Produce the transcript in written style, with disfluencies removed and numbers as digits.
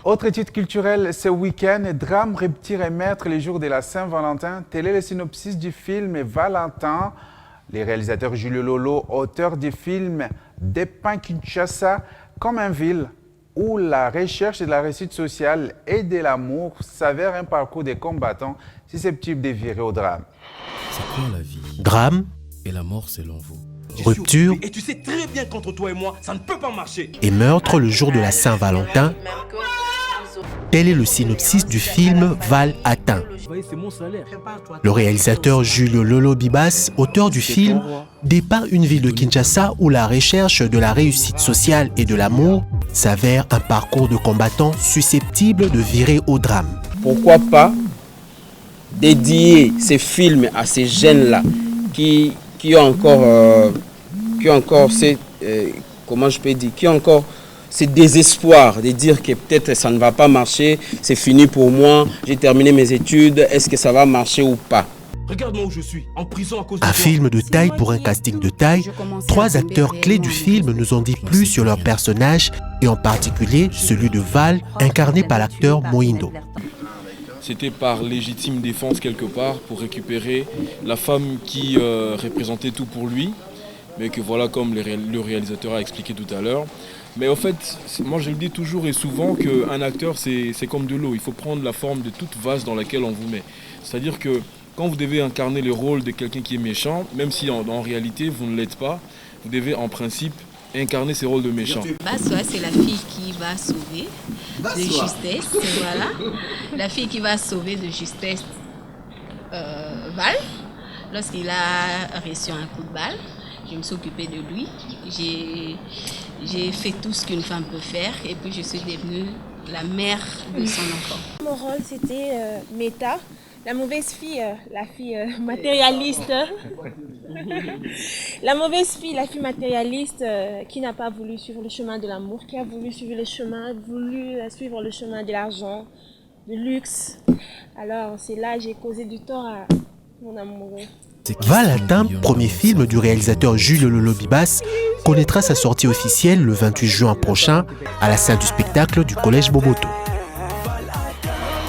Autre titre culturel ce week-end, drame, rupture et maître les jours de la Saint-Valentin. Tel est le synopsis du film Valentin. Les réalisateurs Julio Lolo, auteur du film, dépeint Kinshasa comme une ville où la recherche de la réussite sociale et de l'amour s'avère un parcours de combattants susceptible de virer au drame. C'est quoi la vie? Drame, Et la mort selon vous? rupture Et tu sais très bien qu'entre toi et moi, ça ne peut pas marcher. et meurtre le jour de la Saint-Valentin. Tel est le synopsis du film Val atteint. C'est mon salaire. Le réalisateur Julio Lolo Bibas, auteur du film, dépeint une ville de Kinshasa où la recherche de la réussite sociale et de l'amour s'avère un parcours de combattants susceptible de virer au drame. Pourquoi pas dédier ces films à ces jeunes-là qui ont encore ce désespoir de dire que peut-être ça ne va pas marcher, c'est fini pour moi, j'ai terminé mes études, est-ce que ça va marcher ou pas? Regarde-moi où je suis, en prison à cause de Un toi. film de taille pour un casting de taille, 3 acteurs clés du film nous ont dit plus sur leurs personnages et en particulier celui de Val, incarné par l'acteur Moindo. C'était par légitime défense quelque part pour récupérer la femme qui représentait tout pour lui, mais que voilà, comme le réalisateur a expliqué tout à l'heure. Mais en fait, moi je le dis toujours et souvent qu'un acteur c'est comme de l'eau, il faut prendre la forme de toute vase dans laquelle on vous met. C'est-à-dire que quand vous devez incarner le rôle de quelqu'un qui est méchant, même si en réalité vous ne l'êtes pas, vous devez en principe incarner ces rôles de méchant. Bassoa, c'est la fille qui va sauver de justesse, voilà. La fille qui va sauver de justesse Val, lorsqu'il a reçu un coup de balle. Je me suis occupée de lui. J'ai fait tout ce qu'une femme peut faire et puis je suis devenue la mère de son enfant. Mon rôle, c'était Meta, la mauvaise fille, la fille matérialiste. La mauvaise fille, la fille matérialiste qui n'a pas voulu suivre le chemin de l'amour, qui a voulu suivre le chemin de l'argent, du luxe. Alors c'est là que j'ai causé du tort à mon amoureux. Val atteint, premier film du réalisateur Julio Lolo Bibas, connaîtra sa sortie officielle le 28 juin prochain à la salle du spectacle du Collège Boboto.